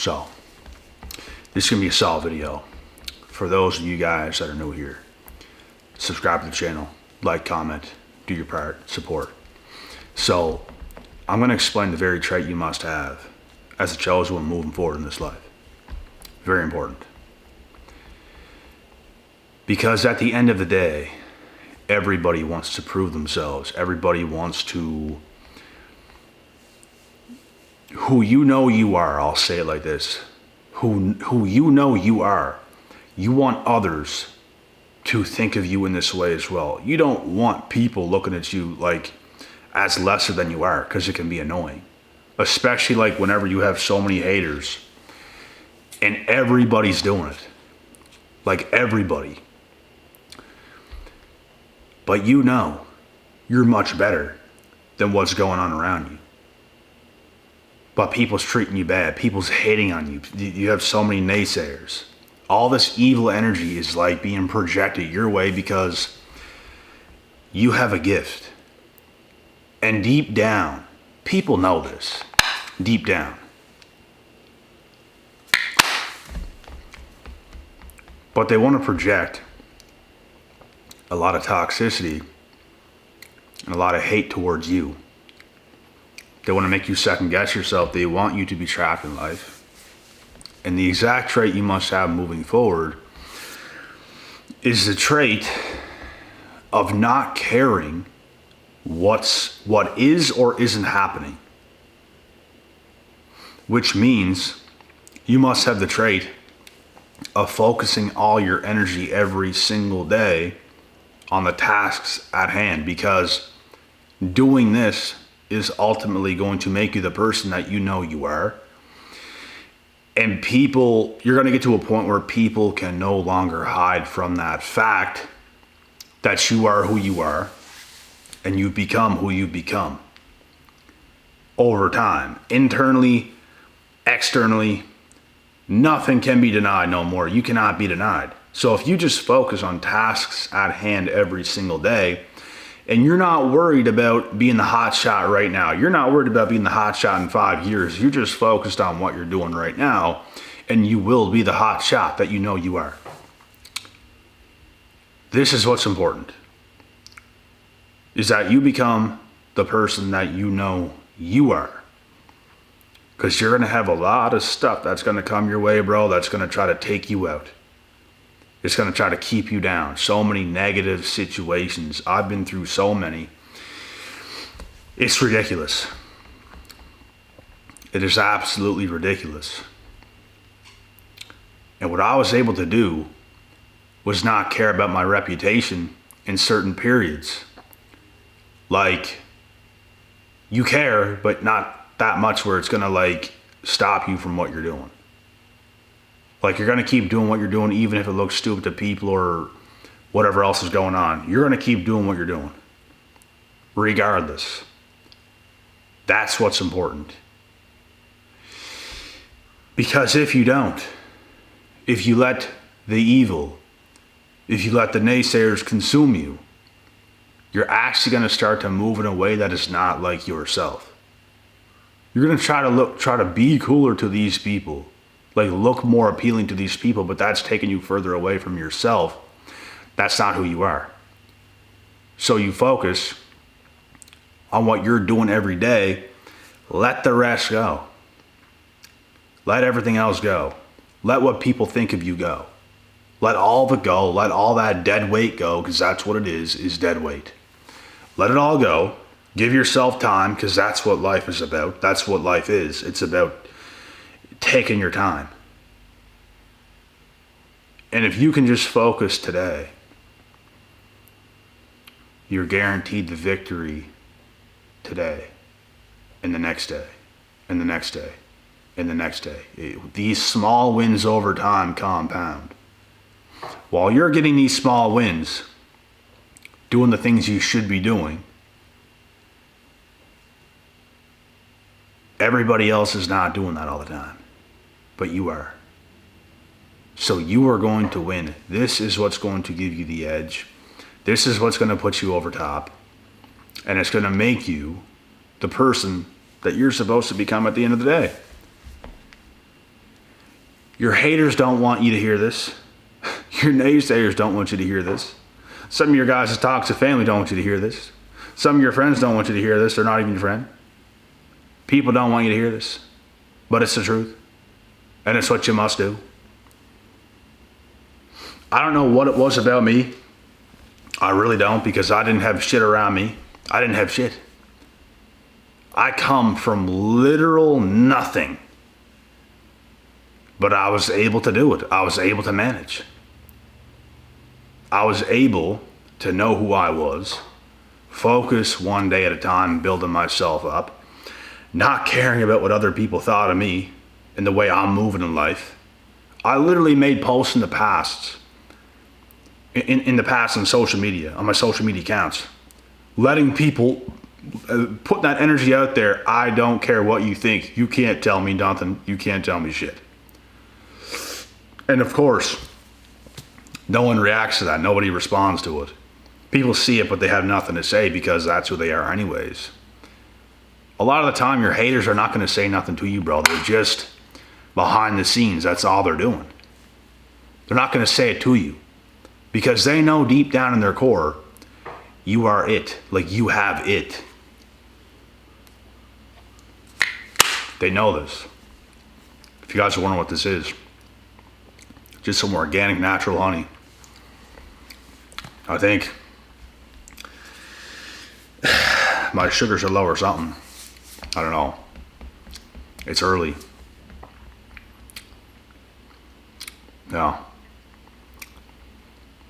So, this is going to be a solid video. For those of you guys that are new here, subscribe to the channel, like, comment, do your part, support. So, I'm going to explain the very trait you must have as a chosen one moving forward in this life. Very important. Because at the end of the day, everybody wants to prove themselves. Everybody wants to... Who you know you are, I'll say it like this. Who you know you are. You want others to think of you in this way as well. You don't want people looking at you like as lesser than you are, because it can be annoying. Especially like whenever you have so many haters and everybody's doing it. Like everybody. But you know you're much better than what's going on around you. But people's treating you bad. People's hating on you. You have so many naysayers. All this evil energy is like being projected your way because you have a gift. And deep down, people know this. Deep down. But they want to project a lot of toxicity and a lot of hate towards you. They want to make you second guess yourself. They want you to be trapped in life. And the exact trait you must have moving forward is the trait of not caring what is or isn't happening. Which means you must have the trait of focusing all your energy every single day on the tasks at hand, because doing this is ultimately going to make you the person that you know you are. And people, you're going to get to a point where people can no longer hide from that fact that you are who you are and you've become who you've become over time. Internally, externally, nothing can be denied no more. You cannot be denied. So if you just focus on tasks at hand every single day, and you're not worried about being the hot shot right now, you're not worried about being the hot shot in 5 years, you're just focused on what you're doing right now, and you will be the hot shot that you know you are. This is what's important, is that you become the person that you know you are. Because you're going to have a lot of stuff that's going to come your way, bro, that's going to try to take you out. It's going to try to keep you down. So many negative situations. I've been through so many. It's ridiculous. It is absolutely ridiculous. And what I was able to do was not care about my reputation in certain periods. Like, you care, but not that much where it's going to like stop you from what you're doing. Like, you're going to keep doing what you're doing even if it looks stupid to people or whatever else is going on. You're going to keep doing what you're doing regardless. That's what's important. Because if you don't, if you let the evil, if you let the naysayers consume you, you're actually going to start to move in a way that is not like yourself. You're going to try to be cooler to these people, like look more appealing to these people, but that's taking you further away from yourself. That's not who you are. So you focus on what you're doing every day. Let the rest go. Let everything else go. Let what people think of you go. Let all of it go. Let all that dead weight go, because that's what it is dead weight. Let it all go. Give yourself time, because that's what life is about. That's what life is. It's about taking your time. And if you can just focus today, you're guaranteed the victory today, and the next day, and the next day, and the next day. These small wins over time compound. While you're getting these small wins, doing the things you should be doing, everybody else is not doing that all the time, but you are. So you are going to win. This is what's going to give you the edge. This is what's going to put you over top. And it's going to make you the person that you're supposed to become at the end of the day. Your haters don't want you to hear this. Your naysayers don't want you to hear this. Some of your guys' toxic family don't want you to hear this. Some of your friends don't want you to hear this. They're not even your friend. People don't want you to hear this. But it's the truth. And it's what you must do. I don't know what it was about me. I really don't, because I didn't have shit around me. I didn't have shit. I come from literal nothing. But I was able to do it. I was able to manage. I was able to know who I was, focus one day at a time, building myself up, not caring about what other people thought of me and the way I'm moving in life. I literally made posts in the past, in the past on social media, on my social media accounts, letting people put that energy out there. I don't care what you think. You can't tell me nothing. You can't tell me shit. And of course, no one reacts to that. Nobody responds to it. People see it, but they have nothing to say because that's who they are anyways. A lot of the time, your haters are not going to say nothing to you, bro. They're just behind the scenes. That's all they're doing. They're not going to say it to you because they know deep down in their core, you are it. Like, you have it. They know this. If you guys are wondering what this is, just some organic, natural honey. I think my sugars are low or something. I don't know. It's early. Yeah.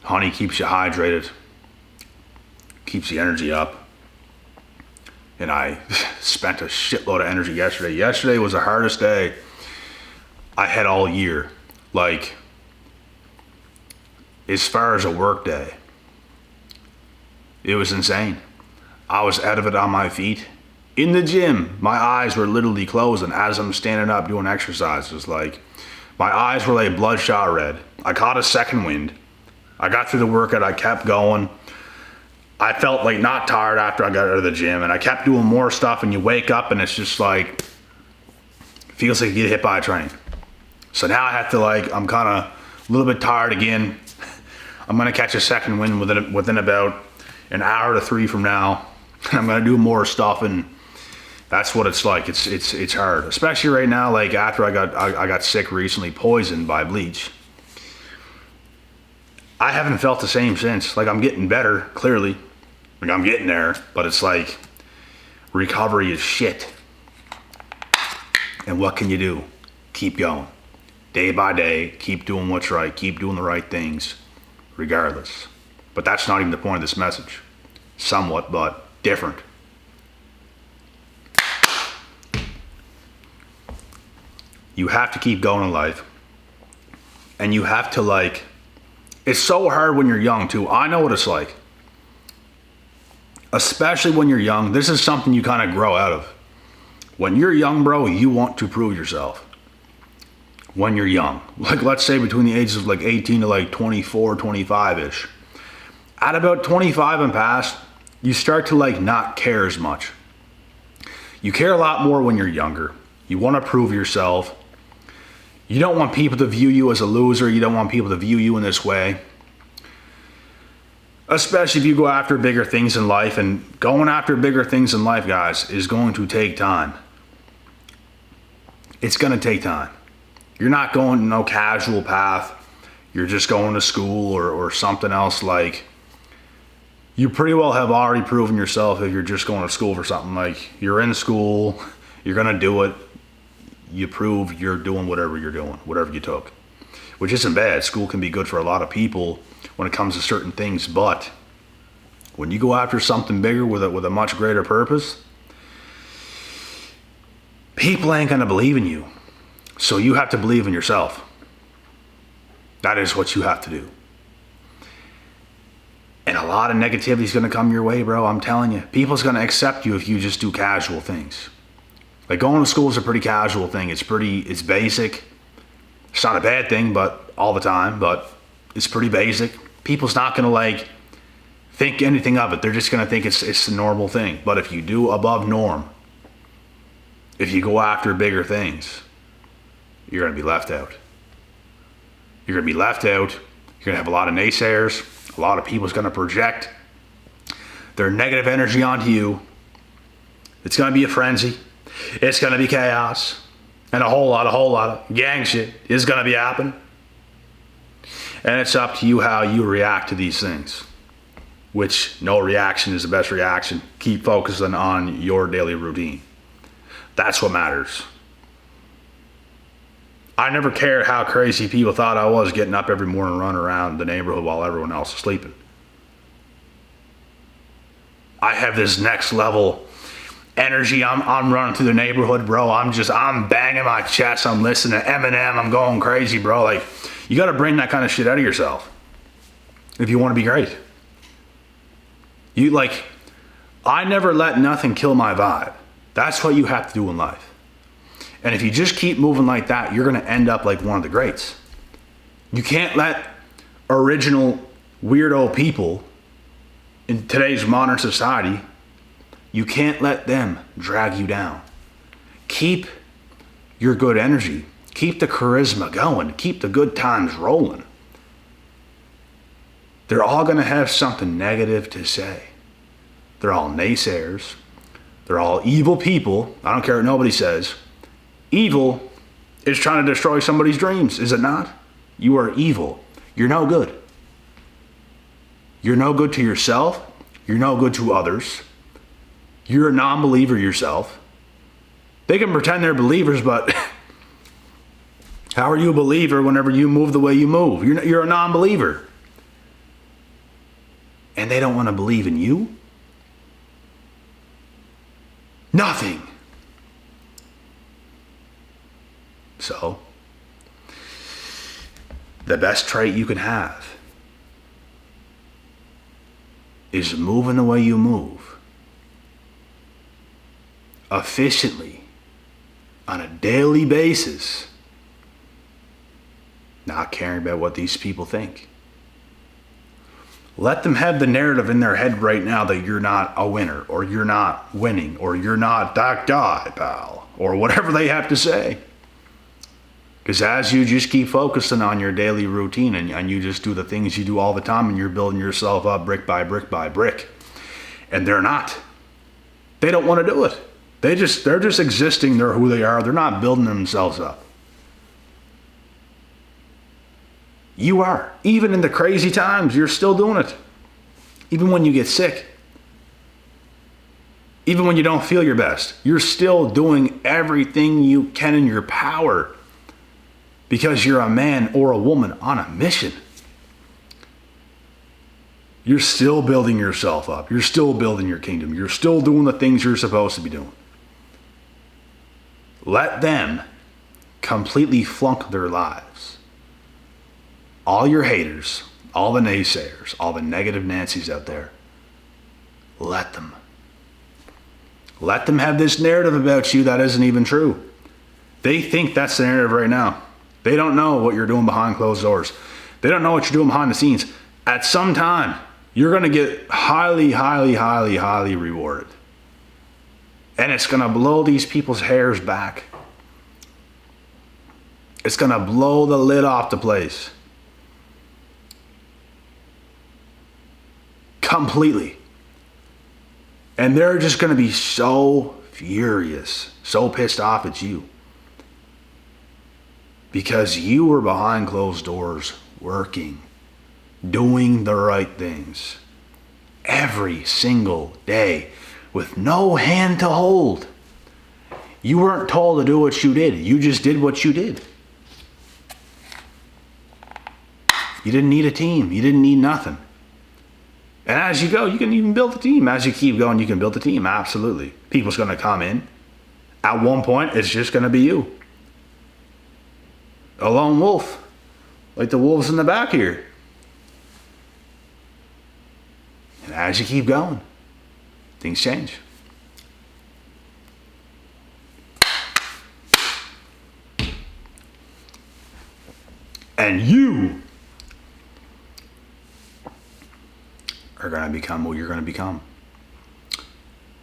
Honey keeps you hydrated, keeps the energy up. And I spent a shitload of energy yesterday. Yesterday was the hardest day I had all year. Like, as far as a work day, it was insane. I was out of it on my feet. In the gym, my eyes were literally closing as I'm standing up doing exercises. Like, my eyes were like bloodshot red. I caught a second wind. I got through the workout. I kept going. I felt like not tired after I got out of the gym, and I kept doing more stuff, and you wake up and it's just like, feels like you get hit by a train. So now I have to, like, I'm kind of a little bit tired again. I'm going to catch a second wind within about an hour to 3 from now. I'm going to do more stuff, and that's what it's like. It's hard, especially right now. Like, after I got sick recently, poisoned by bleach. I haven't felt the same since. Like, I'm getting better, clearly. Like, I'm getting there, but it's like recovery is shit. And what can you do? Keep going. Day by day, keep doing what's right. Keep doing the right things, regardless. But that's not even the point of this message. Somewhat, but different. You have to keep going in life. And you have to, like, it's so hard when you're young too. I know what it's like. Especially when you're young. This is something you kind of grow out of. When you're young, bro, you want to prove yourself. When you're young. Like, let's say between the ages of like 18 to like 24, 25-ish. At about 25 and past, you start to like not care as much. You care a lot more when you're younger. You want to prove yourself. You don't want people to view you as a loser. You don't want people to view you in this way. Especially if you go after bigger things in life. And going after bigger things in life, guys, is going to take time. It's going to take time. You're not going no casual path. You're just going to school or something else. Like, you pretty well have already proven yourself if you're just going to school for something. Like, you're in school, you're going to do it. You prove you're doing whatever you're doing, whatever you took. Which isn't bad. School can be good for a lot of people when it comes to certain things. But when you go after something bigger with a much greater purpose, people ain't going to believe in you. So you have to believe in yourself. That is what you have to do. And a lot of negativity is going to come your way, bro. I'm telling you. People's going to accept you if you just do casual things. Like, going to school is a pretty casual thing. It's basic. It's not a bad thing, but all the time, but it's pretty basic. People's not going to like think anything of it. They're just going to think it's a normal thing. But if you do above norm, if you go after bigger things, you're going to be left out. You're going to be left out. You're going to have a lot of naysayers. A lot of people's going to project their negative energy onto you. It's going to be a frenzy. It's going to be chaos. And a whole lot of gang shit is going to be happening. And it's up to you how you react to these things. Which no reaction is the best reaction. Keep focusing on your daily routine. That's what matters. I never cared how crazy people thought I was getting up every morning and running around the neighborhood while everyone else is sleeping. I have this next level energy. I'm running through the neighborhood, bro. I'm banging my chest. I'm listening to Eminem. I'm going crazy, bro. Like, you got to bring that kind of shit out of yourself if you want to be great. I never let nothing kill my vibe. That's what you have to do in life. And if you just keep moving like that, you're going to end up like one of the greats. You can't let original weirdo people in today's modern society, you can't let them drag you down. Keep your good energy. Keep the charisma going. Keep the good times rolling. They're all going to have something negative to say. They're all naysayers. They're all evil people. I don't care what nobody says. Evil is trying to destroy somebody's dreams, is it not? You are evil. You're no good. You're no good to yourself. You're no good to others. You're a non-believer yourself. They can pretend they're believers, but how are you a believer whenever you move the way you move? You're a non-believer. And they don't want to believe in you? Nothing. So, the best trait you can have is moving the way you move efficiently on a daily basis, not caring about what these people think. Let them have the narrative in their head right now that you're not a winner, or you're not winning, or you're not that guy, pal, or whatever they have to say. Because as you just keep focusing on your daily routine and you just do the things you do all the time and you're building yourself up brick by brick by brick. And they're not. They don't want to do it. They're just existing. They're who they are. They're not building themselves up. You are. Even in the crazy times, you're still doing it. Even when you get sick. Even when you don't feel your best. You're still doing everything you can in your power. Because you're a man or a woman on a mission. You're still building yourself up. You're still building your kingdom. You're still doing the things you're supposed to be doing. Let them completely flunk their lives. All your haters, all the naysayers, all the negative Nancys out there, let them. Let them have this narrative about you that isn't even true. They think that's the narrative right now. They don't know what you're doing behind closed doors. They don't know what you're doing behind the scenes. At some time, you're going to get highly, highly, highly, highly rewarded. And it's going to blow these people's hairs back. It's going to blow the lid off the place. Completely. And they're just going to be so furious, so pissed off at you. Because you were behind closed doors, working, doing the right things, every single day, with no hand to hold. You weren't told to do what you did. You just did what you did. You didn't need a team. You didn't need nothing. And as you go, you can even build a team. As you keep going, you can build a team. Absolutely. People's going to come in. At one point, it's just going to be you. A lone wolf, like the wolves in the back here. And as you keep going, things change. And you are going to become what you're going to become.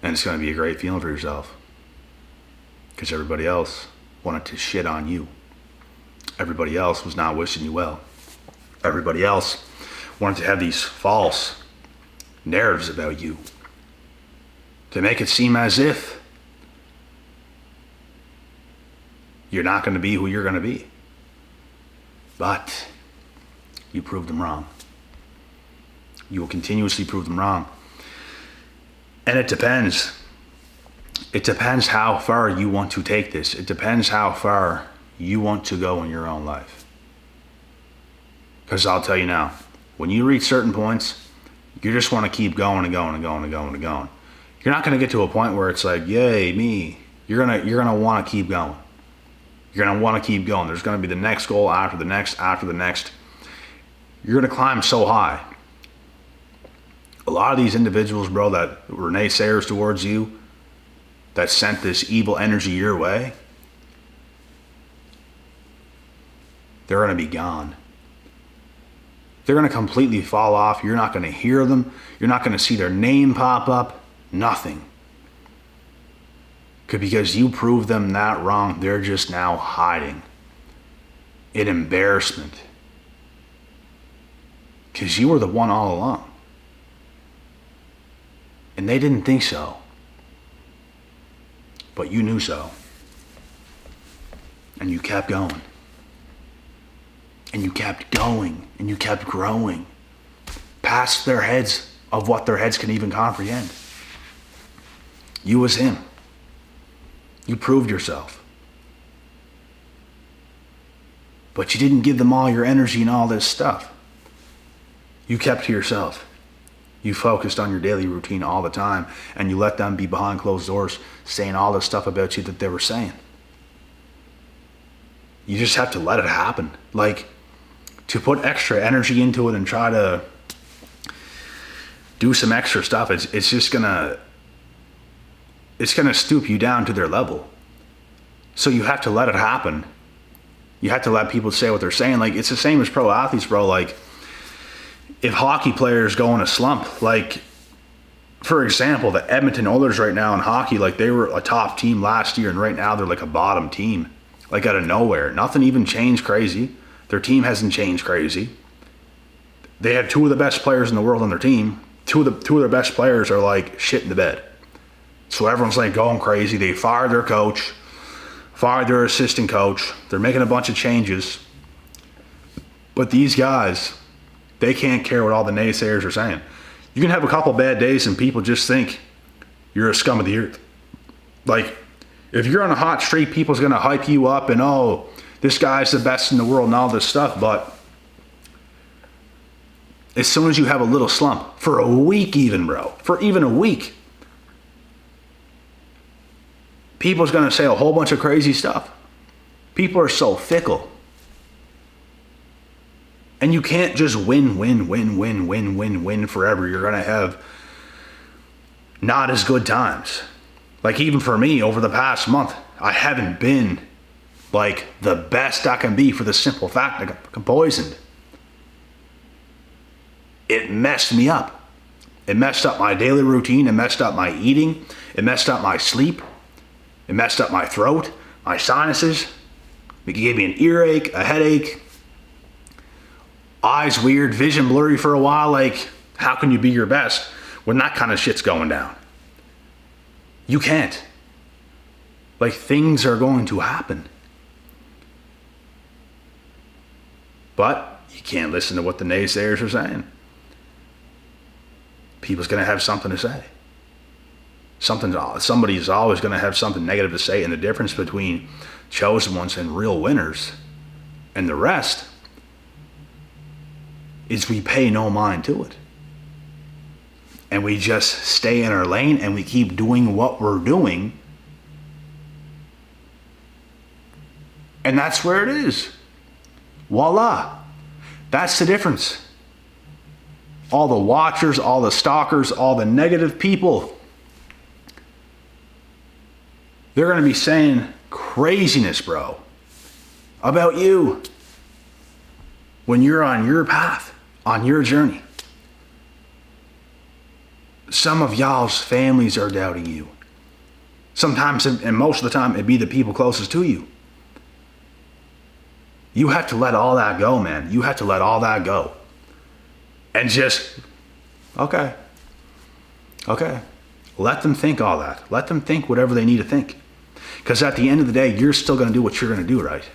And it's going to be a great feeling for yourself. Because everybody else wanted to shit on you. Everybody else was not wishing you well. Everybody else wanted to have these false narratives about you to make it seem as if you're not going to be who you're going to be. But you proved them wrong. You will continuously prove them wrong. And it depends. It depends how far you want to take this. It depends how far you want to go in your own life. Because I'll tell you now, when you reach certain points, you just want to keep going and going and going and going and going. You're not going to get to a point where it's like, yay, me. You're gonna want to keep going. You're going to want to keep going. There's going to be the next goal after the next, after the next. You're going to climb so high. A lot of these individuals, bro, that were naysayers towards you, that sent this evil energy your way, they're going to be gone. They're going to completely fall off. You're not going to hear them. You're not going to see their name pop up. Nothing. Because you proved them that wrong, they're just now hiding in embarrassment. Because you were the one all along. And they didn't think so. But you knew so. And you kept going. And you kept going. And you kept growing. Past their heads of what their heads can even comprehend. You was him. You proved yourself. But you didn't give them all your energy and all this stuff. You kept to yourself. You focused on your daily routine all the time, and you let them be behind closed doors saying all the stuff about you that they were saying. You just have to let it happen. Like, to put extra energy into it and try to do some extra stuff, it's just gonna stoop you down to their level. So you have to let it happen. You have to let people say what they're saying. Like, it's the same as pro athletes, bro. Like, if hockey players go in a slump, like, for example, the Edmonton Oilers right now in hockey, like, they were a top team last year, and right now they're like a bottom team, like out of nowhere. Nothing even changed crazy. Their team hasn't changed crazy. They have two of the best players in the world on their team. Two of their best players are like shit in the bed. So everyone's like going crazy. They fired their coach, fired their assistant coach. They're making a bunch of changes. But these guys, they can't care what all the naysayers are saying. You can have a couple bad days and people just think you're a scum of the earth. Like, if you're on a hot streak, people's going to hype you up and, oh, this guy's the best in the world and all this stuff. But as soon as you have a little slump, for a week even, bro, for even a week, people's going to say a whole bunch of crazy stuff. People are so fickle. And you can't just win forever. You're going to have not as good times. Like, even for me, over the past month, I haven't been like the best I can be, for the simple fact that I got poisoned. It messed me up. It messed up my daily routine. It messed up my eating. It messed up my sleep. It messed up my throat, my sinuses. It gave me an earache, a headache. Eyes weird, vision blurry for a while. Like, how can you be your best when that kind of shit's going down? You can't. Like, things are going to happen. But you can't listen to what the naysayers are saying. People's going to have something to say. Somebody's always going to have something negative to say. And the difference between chosen ones and real winners and the rest is we pay no mind to it. And we just stay in our lane and we keep doing what we're doing. And that's where it is. Voila. That's the difference. All the watchers, all the stalkers, all the negative people, they're going to be saying craziness, bro, about you when you're on your path, on your journey. Some of y'all's families are doubting you. Sometimes, and most of the time, it'd be the people closest to you. You have to let all that go, man. You have to let all that go. And just, okay. Let them think all that. Let them think whatever they need to think. Because at the end of the day, you're still going to do what you're going to do, right?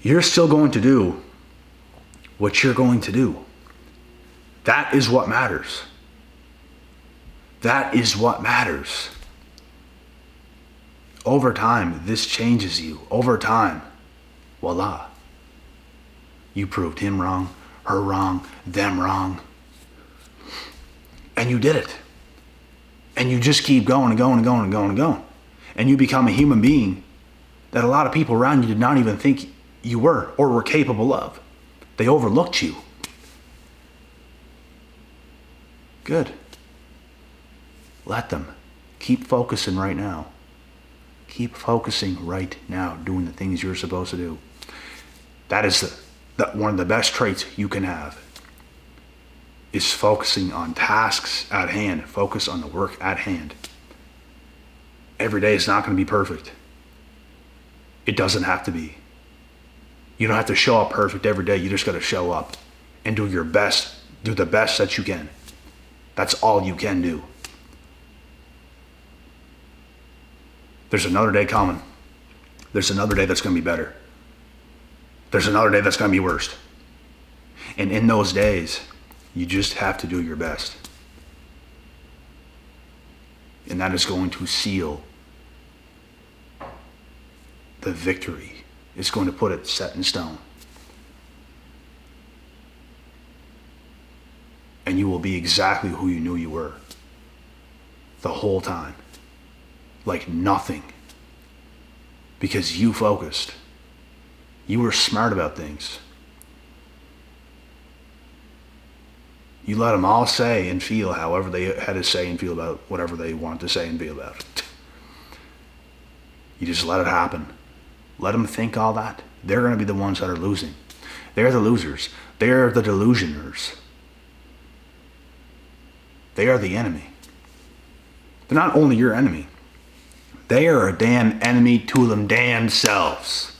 You're still going to do what you're going to do. That is what matters. That is what matters. Over time, this changes you. Over time, voila. You proved him wrong, her wrong, them wrong. And you did it. And you just keep going and going and going and going and going. And you become a human being that a lot of people around you did not even think you were or were capable of. They overlooked you. Good. Let them. Keep focusing right now. Keep focusing right now, doing the things you're supposed to do. That is one of the best traits you can have, is focusing on tasks at hand. Focus on the work at hand. Every day is not going to be perfect. It doesn't have to be. You don't have to show up perfect every day. You just got to show up and do your best. Do the best that you can. That's all you can do. There's another day coming. There's another day that's going to be better. There's another day that's going to be worse. And in those days, you just have to do your best. And that is going to seal the victory. It's going to put it set in stone. And you will be exactly who you knew you were the whole time. Like nothing. Because you focused. You were smart about things. You let them all say and feel however they had to say and feel about whatever they wanted to say and feel about it. You just let it happen. Let them think all that. They're going to be the ones that are losing. They're the losers. They're the delusioners. They are the enemy. They're not only your enemy. They are a damn enemy to them damn selves.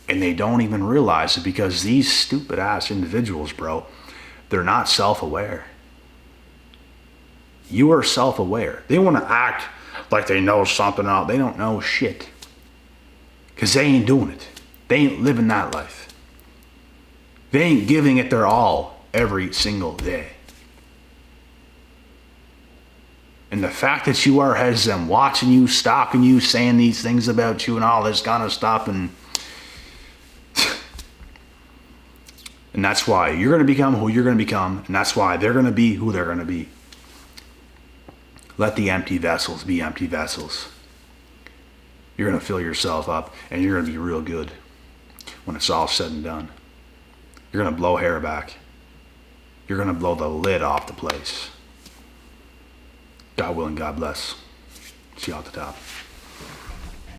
And they don't even realize it because these stupid ass individuals, bro, they're not self-aware. You are self-aware. They want to act like they know something else. They don't know shit. Because they ain't doing it. They ain't living that life. They ain't giving it their all every single day. And the fact that you are has them watching you, stalking you, saying these things about you and all this kind of stuff. And that's why you're going to become who you're going to become. And that's why they're going to be who they're going to be. Let the empty vessels be empty vessels. You're going to fill yourself up and you're going to be real good when it's all said and done. You're going to blow hair back. You're going to blow the lid off the place. God willing, God bless. See you at the top.